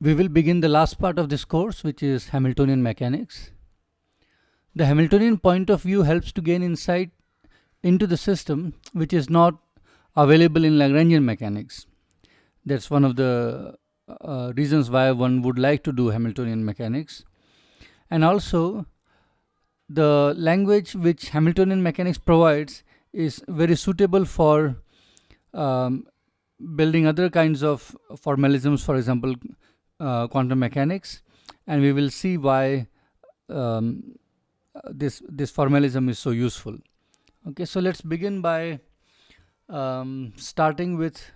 We will begin the last part of this course, which is Hamiltonian mechanics. The Hamiltonian point of view helps to gain insight into the system which is not available in Lagrangian mechanics. That's one of the reasons why one would like to do Hamiltonian mechanics. And also, the language which Hamiltonian mechanics provides is very suitable for building other kinds of formalisms, for example, quantum mechanics, and we will see why this formalism is so useful. Okay, so let's begin by starting with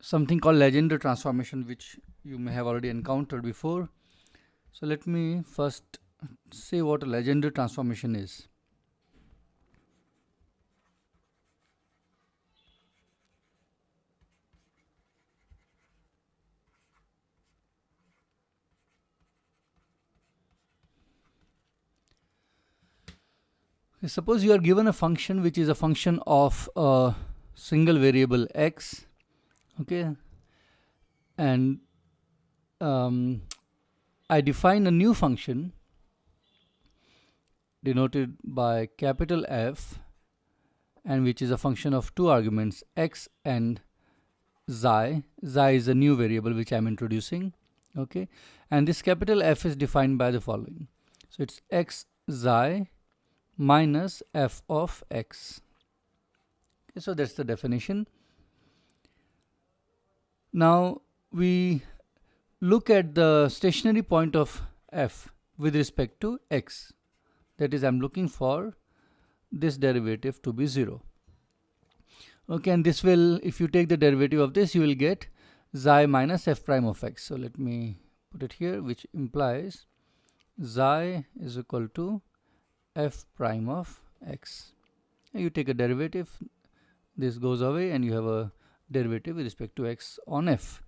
something called Legendre transformation, which you may have already encountered before. So let me first say what a Legendre transformation is. Suppose you are given a function which is a function of a single variable x, okay, and I define a new function denoted by capital F, and which is a function of two arguments, x and xi. Xi is a new variable which I am introducing, okay, and this capital F is defined by the following. So it's x xi minus f of x. Okay, so that's the definition. Now we look at the stationary point of f with respect to x. That is, I'm looking for this derivative to be 0. Okay, and this will, if you take the derivative of this, you will get xi minus f prime of x. So let me put it here, which implies xi is equal to f prime of x. And you take a derivative, this goes away, and you have a derivative with respect to x on f.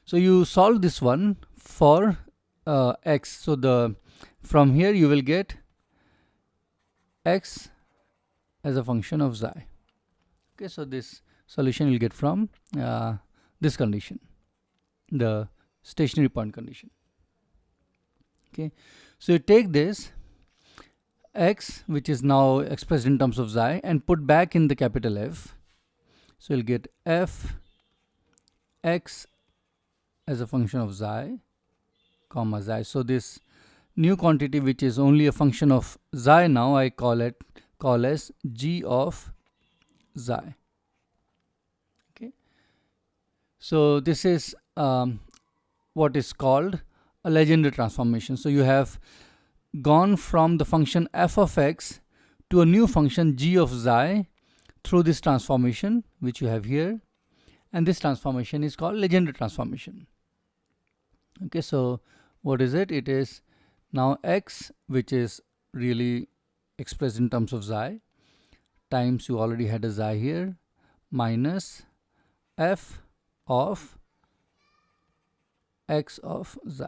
So you solve this one for x. So from here you will get x as a function of xi. Okay, so this solution you'll get from this condition, the stationary point condition. Okay, so you take this x, which is now expressed in terms of xi, and put back in the capital F. So you'll get f x as a function of xi, comma xi. So this new quantity, which is only a function of xi now, I call as g of xi. Okay, so this is what is called a Legendre transformation. So you have gone from the function f of x to a new function g of xi through this transformation which you have here, and this transformation is called Legendre transformation. Okay, so what is it? It is now x, which is really expressed in terms of xi, times, you already had a xi here, minus f of x of xi.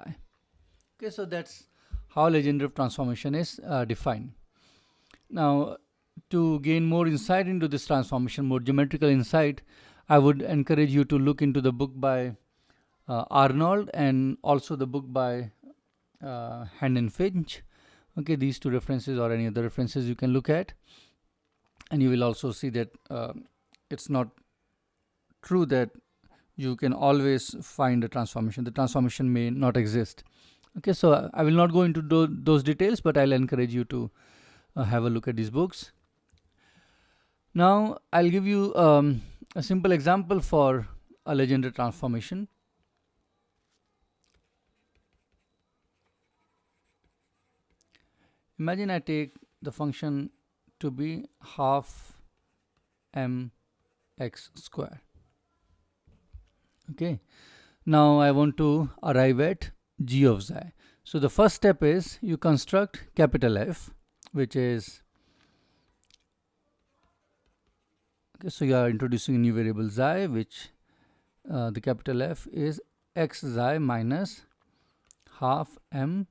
Okay, so that's how Legendre transformation is defined. Now, to gain more insight into this transformation, more geometrical insight, I would encourage you to look into the book by Arnold and also the book by Hand and Finch. Okay, these two references or any other references you can look at, and you will also see that it's not true that you can always find a transformation. The transformation may not exist. Okay, so I will not go into those details, but I'll encourage you to have a look at these books. Now I'll give you a simple example for a Legendre transformation. Imagine I take the function to be half mx square. Okay, now I want to arrive at g of xi. So the first step is you construct capital F, which is, okay, so you are introducing a new variable xi, which the capital F is x xi minus half m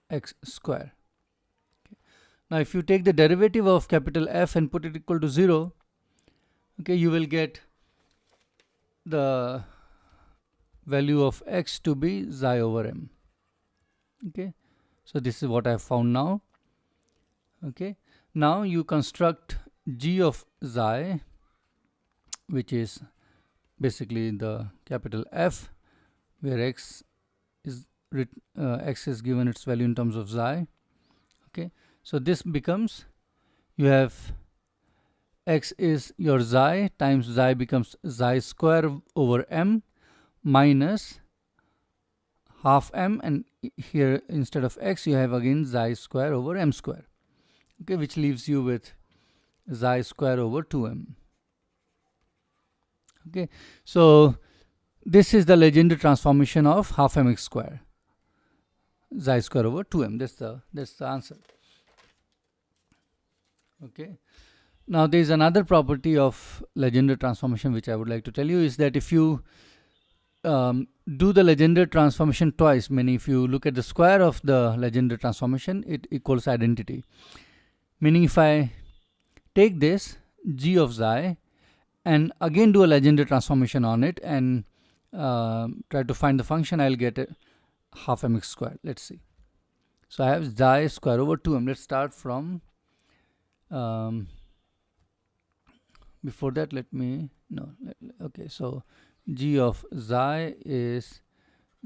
x square. Okay. Now if you take the derivative of capital F and put it equal to 0, okay, you will get the value of x to be xi over m. Okay, so this is what I have found now. Okay, now you construct g of xi, which is basically the capital F, where x is given its value in terms of xi. Okay, so this becomes, you have x is your xi times xi becomes xi square over m minus half m, and here instead of x you have again xi square over m square. Okay, which leaves you with xi square over 2m. Okay, so this is the Legendre transformation of half mx square, xi square over 2m. That's the answer. Okay, now there is another property of Legendre transformation which I would like to tell you, is that if you do the Legendre transformation twice, meaning if you look at the square of the Legendre transformation, it equals identity. Meaning if I take this g of xi and again do a Legendre transformation on it and try to find the function, I'll get a half mx square. Let's see. So I have xi square over 2m. Let's start from before that, okay, so g of xi is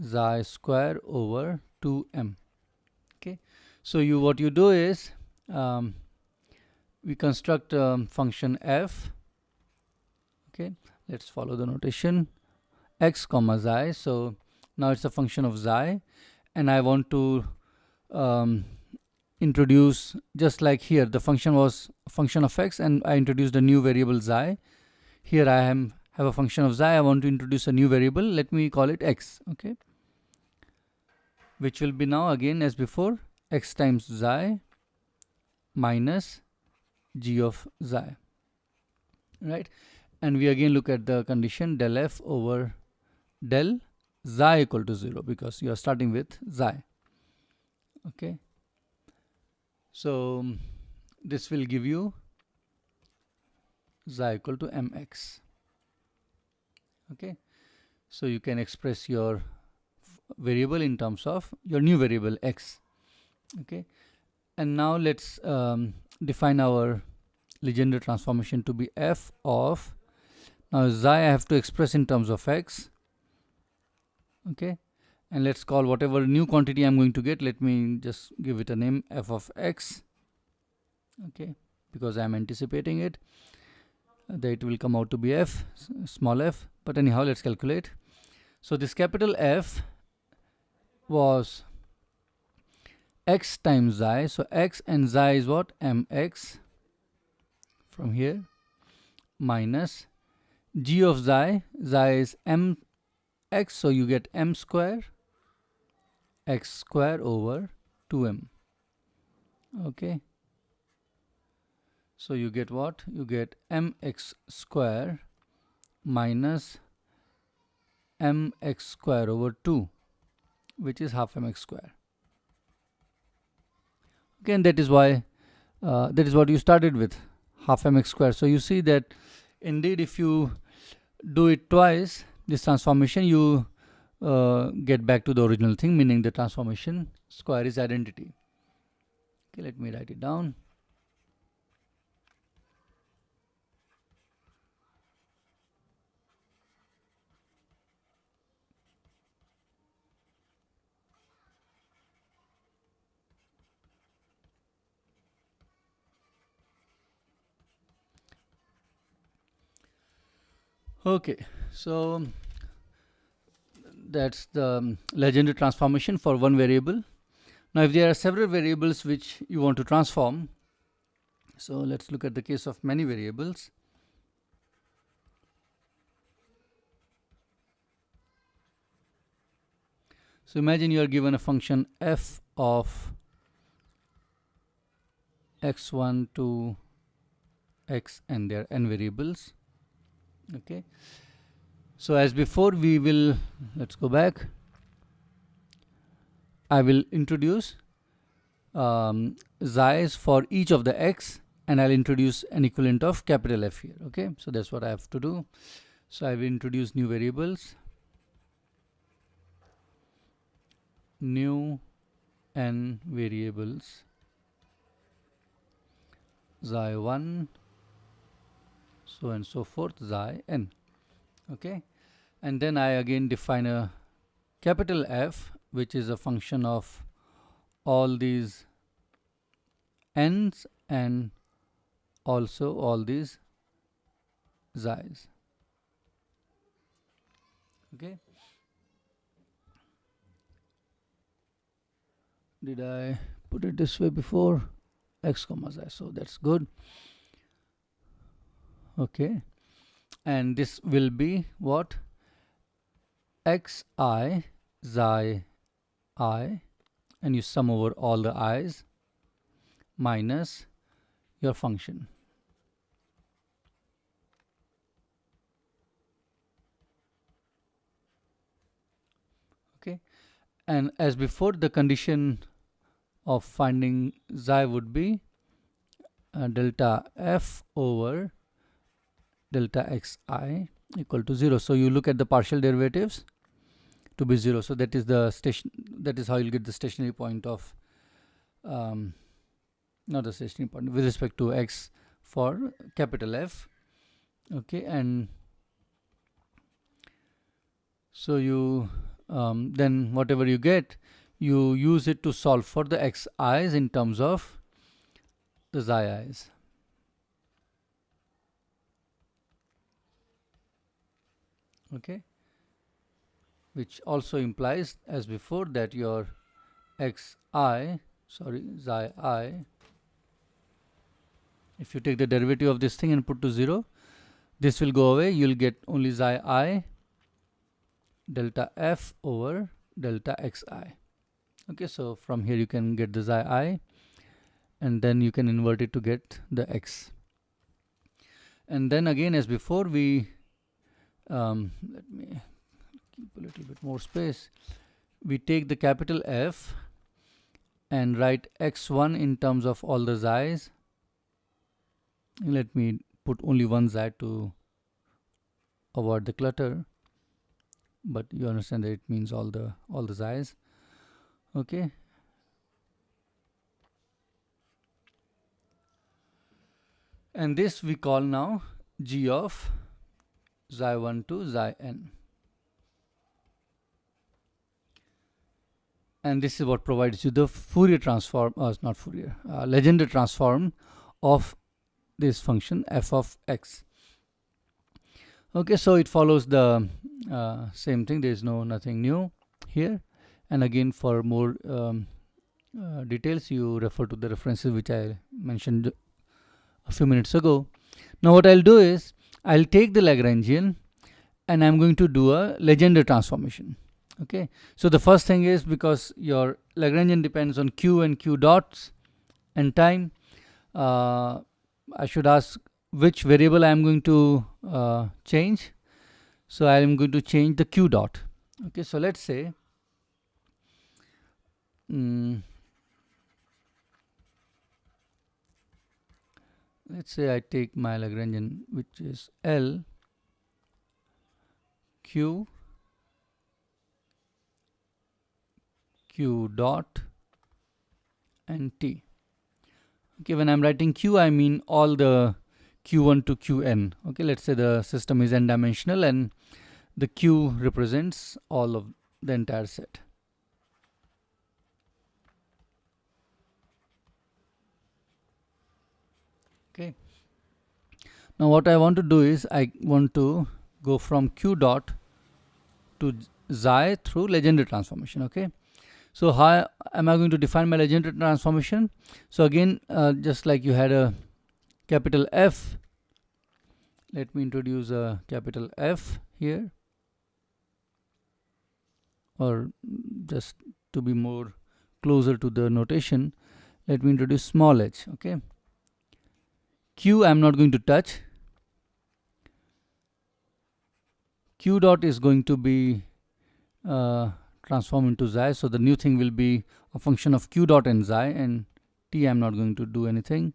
xi square over 2m. Okay, so what you do is we construct function f. Okay, let's follow the notation x comma xi. So now it's a function of xi, and I want to introduce, just like here the function was a function of x and I introduced a new variable xi. Here I have a function of xi, I want to introduce a new variable, let me call it x. Okay, which will be now again as before x times xi minus g of xi, right? And we again look at the condition del f over del xi equal to 0, because you are starting with xi. Okay, so this will give you xi equal to mx. Okay, so you can express your variable in terms of your new variable x. Okay, and now let's define our Legendre transformation to be f of, now xi I have to express in terms of x. Okay, and let's call whatever new quantity I'm going to get, let me just give it a name, f of x. Okay, because I'm anticipating it, that it will come out to be f, small f, but anyhow let's calculate. So this capital F was x times xi, so x and xi is what, mx from here, minus g of xi is mx, so you get m square x square over 2m. Okay, so you get what, you get mx square minus mx square over 2, which is half mx square. Again, that is why that is what you started with, half mx square. So you see that indeed if you do it twice, this transformation, you get back to the original thing, meaning the transformation square is identity. Okay, let me write it down. Okay, so that's the Legendre transformation for one variable. Now if there are several variables which you want to transform, so let's look at the case of many variables. So imagine you are given a function f of x1 to x, and there are n variables. Okay, so as before, we will, let's go back, I will introduce xi's for each of the x, and I'll introduce an equivalent of capital F here. Okay, so that's what I have to do. So I will introduce new variables. new n variables xi1 so and so forth xi n. Okay, and then I again define a capital F, which is a function of all these n's and also all these xi's. Okay, did I put it this way before? X comma xi, so that's good. Okay, and this will be what? Xi xi I, and you sum over all the i's minus your function. Okay, and as before, the condition of finding xi would be delta f over delta xi equal to 0. So you look at the partial derivatives to be 0. So that is the station. That is how you'll get the stationary point of not the stationary point with respect to x for capital F. Okay, and so you then whatever you get, you use it to solve for the xi's in terms of the xi's. Okay, which also implies as before that your xi if you take the derivative of this thing and put to 0, this will go away. You'll get only xi delta f over delta xi. Okay, so from here you can get the xi, and then you can invert it to get the x. And then again, as before, we let me keep a little bit more space. We take the capital F and write x1 in terms of all the xi's. Let me put only one xi to avoid the clutter, but you understand that it means all the xi's. Okay, and this we call now g of xi1 to xi(n), and this is what provides you the Fourier transform, not Fourier, Legendre transform of this function f of x. Okay, so it follows the same thing. There is nothing new here, and again for more details you refer to the references which I mentioned a few minutes ago. Now what I'll do is I'll take the Lagrangian and I'm going to do a Legendre transformation. Okay, so the first thing is, because your Lagrangian depends on q and q dots and time, I should ask which variable I am going to change. So I am going to change the q dot. Okay, so let's say I take my Lagrangian, which is L q dot and t. Okay, when I'm writing q, I mean all the q1 to qn. Okay, let's say the system is n dimensional and the q represents all of the entire set. Okay, now what I want to do is I want to go from q dot to xi through Legendre transformation. Okay, so how am I going to define my Legendre transformation? So again, just like you had a capital F, let me introduce a capital F here, or just to be more closer to the notation, let me introduce small h. Okay, q I am not going to touch. Q dot is going to be transformed into xi, so the new thing will be a function of q dot and xi, and t I am not going to do anything.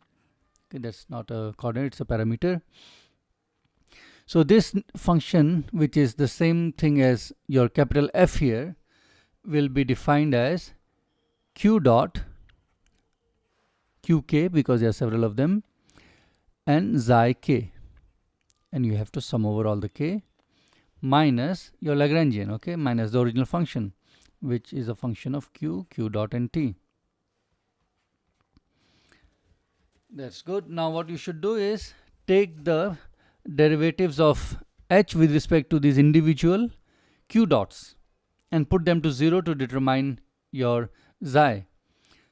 Okay, that's not a coordinate, it's a parameter. So this function, which is the same thing as your capital F here, will be defined as q dot qk, because there are several of them, and xi k, and you have to sum over all the k, minus your Lagrangian, okay, minus the original function, which is a function of q dot and t. That's good. Now what you should do is take the derivatives of h with respect to these individual q dots and put them to 0 to determine your xi.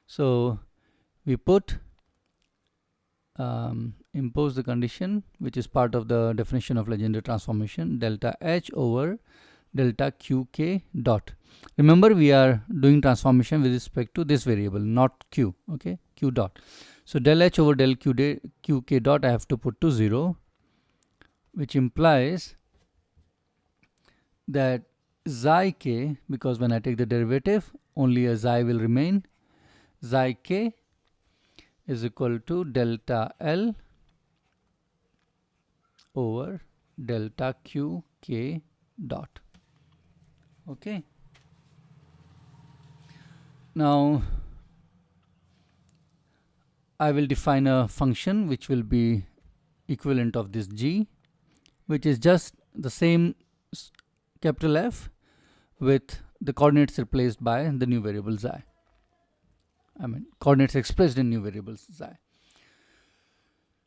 So we put impose the condition which is part of the definition of Legendre transformation, delta h over delta qk dot. Remember, we are doing transformation with respect to this variable, not q, okay, q dot. So del h over del qk dot I have to put to 0, which implies that xi k, because when I take the derivative only a xi will remain, xi k is equal to delta L over delta qk dot. Okay. Now I will define a function which will be equivalent of this g, which is just the same capital F with the coordinates replaced by the new variable xi. I mean, coordinates expressed in new variables xi.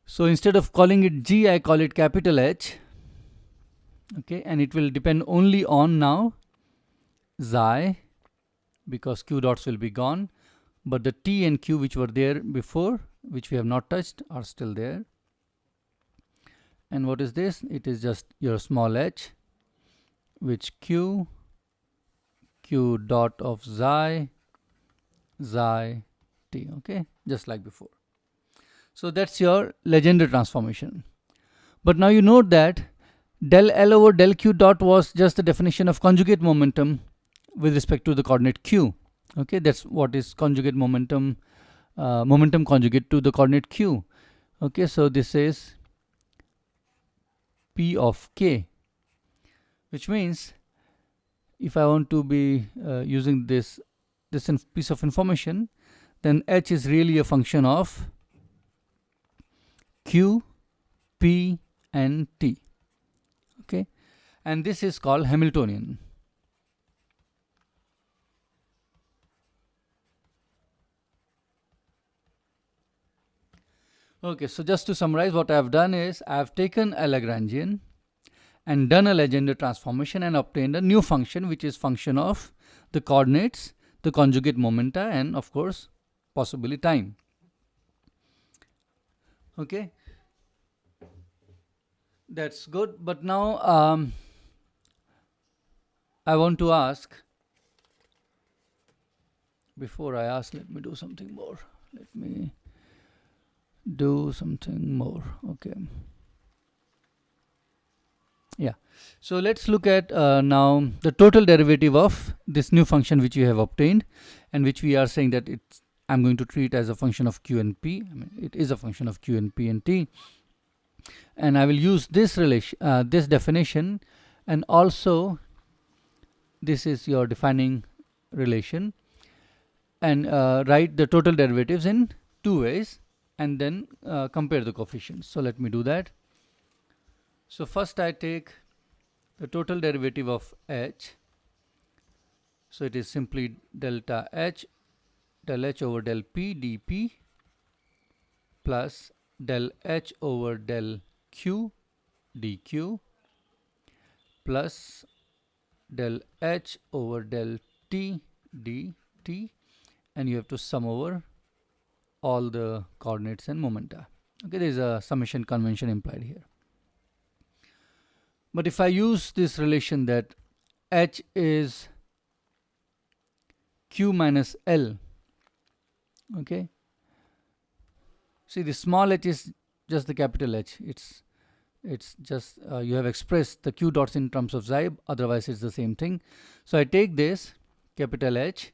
So instead of calling it g, I call it capital H. Okay, and it will depend only on now xi, because q dots will be gone, but the t and q which were there before, which we have not touched, are still there. And what is this? It is just your small h, which q dot of xi t, okay, just like before. So that's your Legendre transformation. But now you note that del L over del q dot was just the definition of conjugate momentum with respect to the coordinate q. Okay, that's what is conjugate momentum, momentum conjugate to the coordinate q. Okay, so this is p of k, which means if I want to be using this piece of information, then h is really a function of q, p, and t. Okay, and this is called Hamiltonian. Okay, so just to summarize, what I have done is I have taken a Lagrangian and done a Legendre transformation and obtained a new function which is function of the coordinates, the conjugate momenta, and of course possibly time. Okay, that's good. But now I want to ask, before I ask, let me do something more. Okay, yeah, so let's look at now the total derivative of this new function which you have obtained, and which we are saying that I'm going to treat as a function of q and p. I mean, it is a function of q and p and t, and I will use this relation, this definition, and also this is your defining relation, and write the total derivatives in two ways, and then compare the coefficients. So let me do that. So first I take the total derivative of h. So it is simply delta h, del h over del p dp, plus del h over del q dq, plus del h over del t dt, and you have to sum over all the coordinates and momenta. Okay, there is a summation convention implied here. But if I use this relation that h is q minus L, okay, see, the small h is just the capital H. It's just you have expressed the q dots in terms of xi, otherwise it's the same thing. So I take this capital H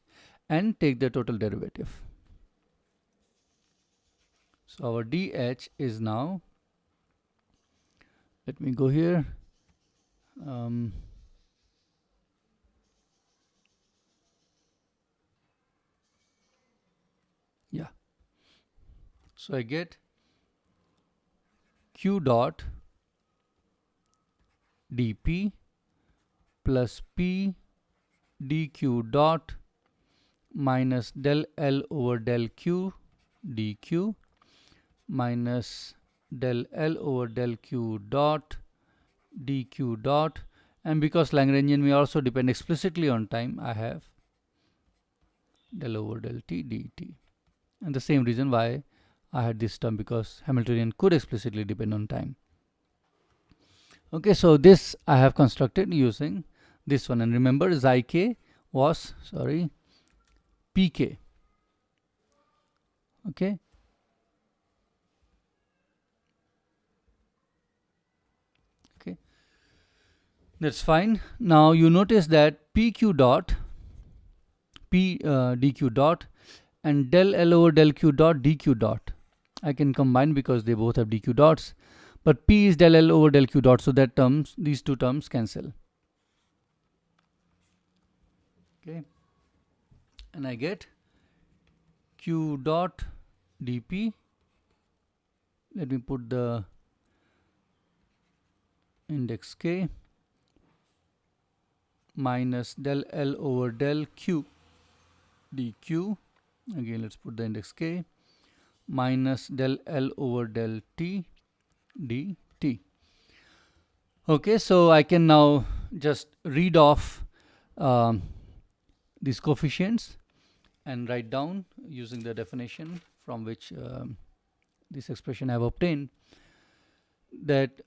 and take the total derivative. So our dh is now, let me go here, So I get q dot dp plus p dq dot minus del L over del Q dq minus del L over del Q dot dq dot, and because Lagrangian may also depend explicitly on time, I have del over del t dt. And the same reason why I had this term, because Hamiltonian could explicitly depend on time. Okay, so this I have constructed using this one, and remember xi k was pk. Okay, that's fine. Now you notice that pq dot p dq dot and del L over del Q dot dq dot I can combine because they both have dq dots, but p is del L over del Q dot, so that these two terms cancel. Okay, and I get q dot dp. Let me put the index k minus del L over del Q dq. Again, let's put the index k minus del L over del t dt. Okay, so I can now just read off these coefficients and write down using the definition from which this expression I have obtained, that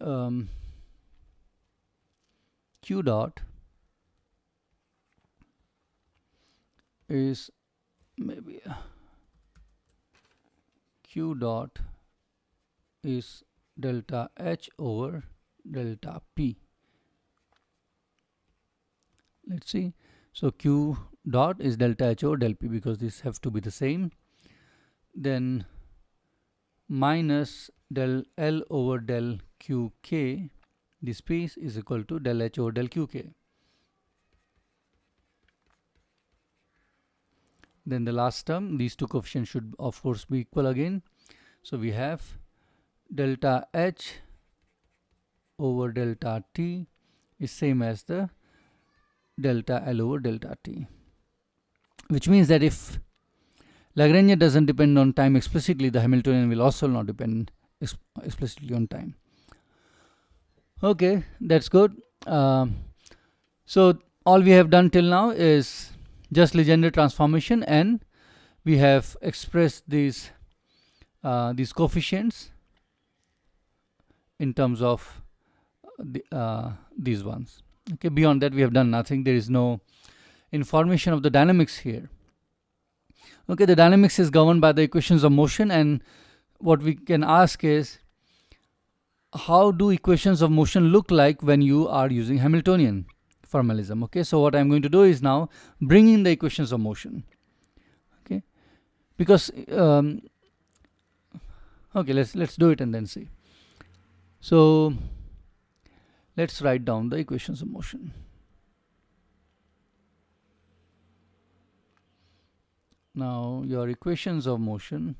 q dot is maybe q dot is delta h over delta p. Let's see. So q dot is delta h over del p, because these have to be the same. Then minus del L over del qk, this piece is equal to del h over del qk. Then the last term, these two coefficients should of course be equal again. So we have delta h over delta t is same as the delta L over delta t, which means that if Lagrangian doesn't depend on time explicitly, the Hamiltonian will also not depend explicitly on time. Okay, that's good. So all we have done till now is just Legendre transformation, and we have expressed these coefficients in terms of these ones. Okay, beyond that we have done nothing. There is no information of the dynamics here. Okay, the dynamics is governed by the equations of motion, and what we can ask is, how do equations of motion look like when you are using Hamiltonian formalism? Okay, so what I'm going to do is now bring in the equations of motion. Okay, because okay, let's do it and then see. So let's write down the equations of motion. Now your equations of motion,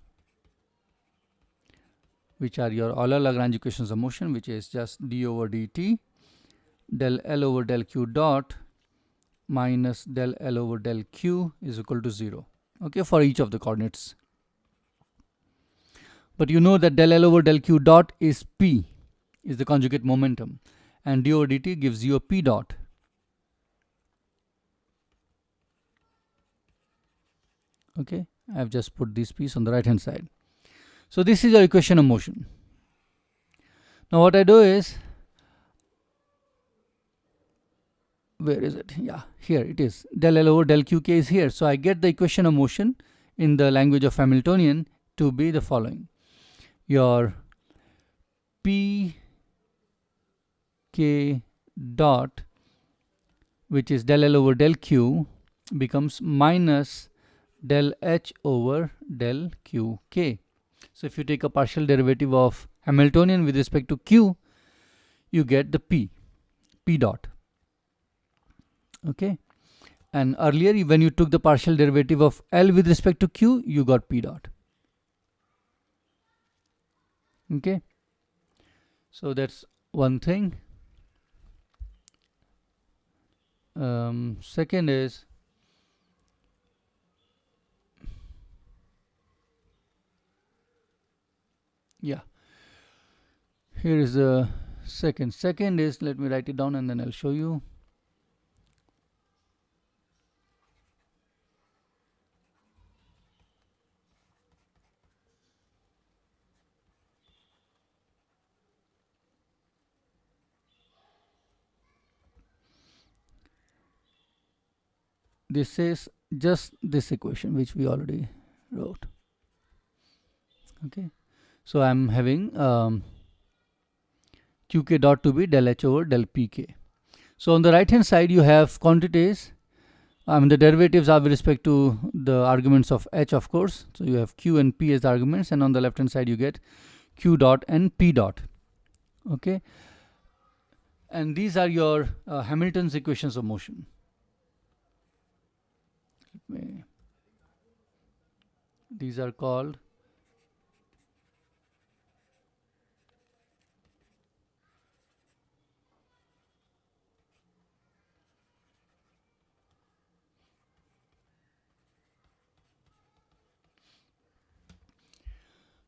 which are your Euler-Lagrange equations of motion, which is just d over dt del L over del Q dot minus del L over del Q is equal to 0. Okay, for each of the coordinates. But you know that del L over del Q dot is p, is the conjugate momentum, and d over dt gives you a p dot. Okay, I have just put this piece on the right hand side. So this is your equation of motion. Now what I do is, where is it? Yeah, here it is. Del L over del Qk is here. So I get the equation of motion in the language of Hamiltonian to be the following. Your P k dot, which is del L over del Q, becomes minus del H over del Qk. So if you take a partial derivative of Hamiltonian with respect to Q, you get the P dot. Okay, and earlier when you took the partial derivative of L with respect to Q, you got P dot. Okay, so that's one thing. Second is, yeah, here is the second is, let me write it down and then I'll show you. This is just this equation which we already wrote. Okay, so I'm having qk dot to be del h over del pk. So on the right hand side you have quantities. The derivatives are with respect to the arguments of h, of course. So you have q and p as arguments, and on the left hand side you get q dot and p dot. Okay, and these are your Hamilton's equations of motion. These are called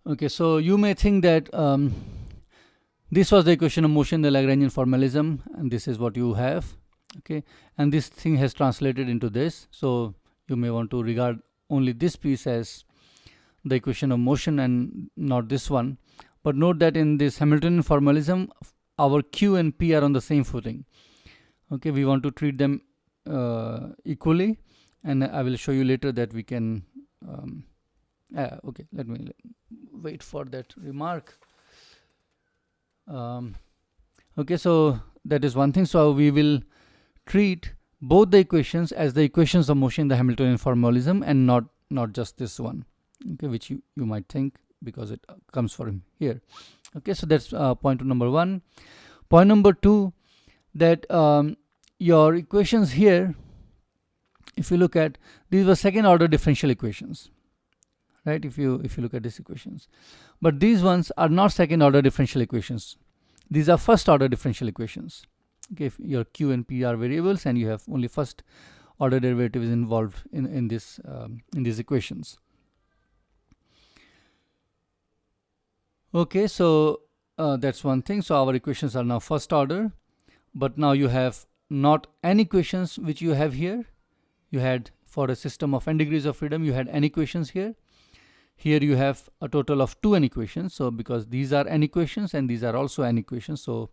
okay, so you may think that this was the equation of motion, the Lagrangian formalism, and this is what you have. Okay, and this thing has translated into this, so you may want to regard only this piece as the equation of motion and not this one. But note that in this Hamiltonian formalism, our q and p are on the same footing. Okay, we want to treat them equally, and I will show you later that we can okay, let me wait for that remark. Okay, so that is one thing. So we will treat both the equations as the equations of motion in the Hamiltonian formalism, and not just this one, okay, which you might think, because it comes from here. Okay, so that's point number one. Point number two, that your equations here, if you look at, these were second order differential equations, right? If you look at these equations, but these ones are not second order differential equations. These are first order differential equations. Okay, if your q and p are variables and you have only first order derivatives involved in these equations. Okay, so that's one thing. So our equations are now first order, but now you have not n equations which you have here. You had, for a system of n degrees of freedom, you had n equations here. Here you have a total of 2 n equations. So because these are n equations and these are also n equations, so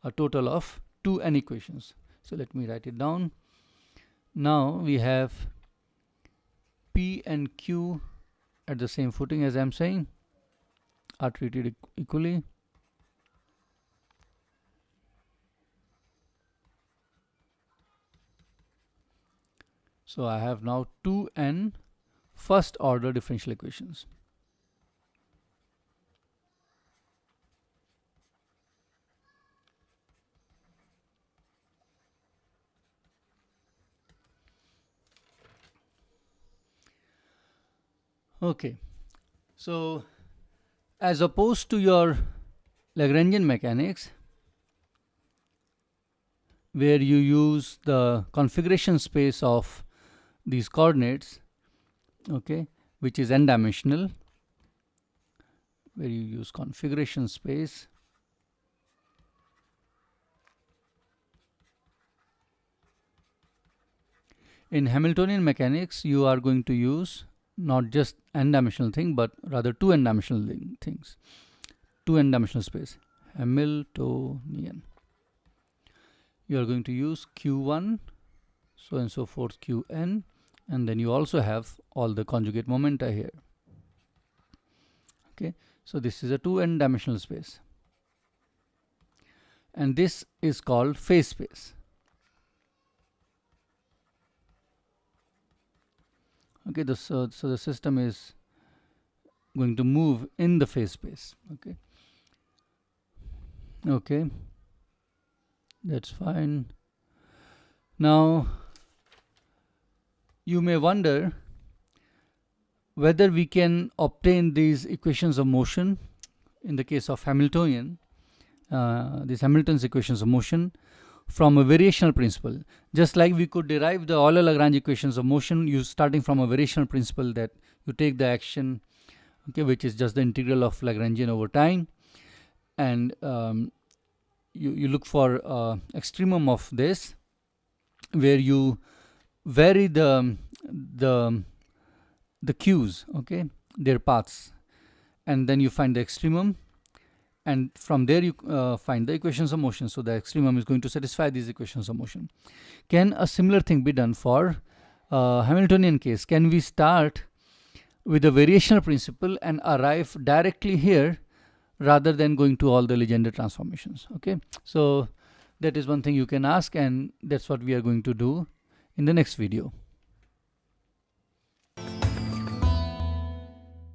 a total of 2 n equations. So let me write it down. Now we have p and q at the same footing, as I'm saying, are treated equally. So I have now 2n first order differential equations. Okay, so as opposed to your Lagrangian mechanics, where you use the configuration space of these coordinates, okay, which is n dimensional, where you use configuration space, in Hamiltonian mechanics you are going to use not just n dimensional thing, but rather 2 n dimensional things, 2 n dimensional space, Hamiltonian. You are going to use q1, so and so forth, qn, and then you also have all the conjugate momenta here. Okay, so this is a 2 n dimensional space, and this is called phase space. Okay, so the system is going to move in the phase space. Okay, that's fine. Now you may wonder whether we can obtain these equations of motion in the case of Hamiltonian, these Hamilton's equations of motion from a variational principle. Just like we could derive the Euler-Lagrange equations of motion, you starting from a variational principle that you take the action, okay, which is just the integral of Lagrangian over time, and you look for extremum of this, where you vary the q's, okay, their paths, and then you find the extremum, and from there you find the equations of motion. So the extremum is going to satisfy these equations of motion. Can a similar thing be done for Hamiltonian case? Can we start with a variational principle and arrive directly here rather than going to all the Legendre transformations? Okay, so that is one thing you can ask, and that's what we are going to do in the next video.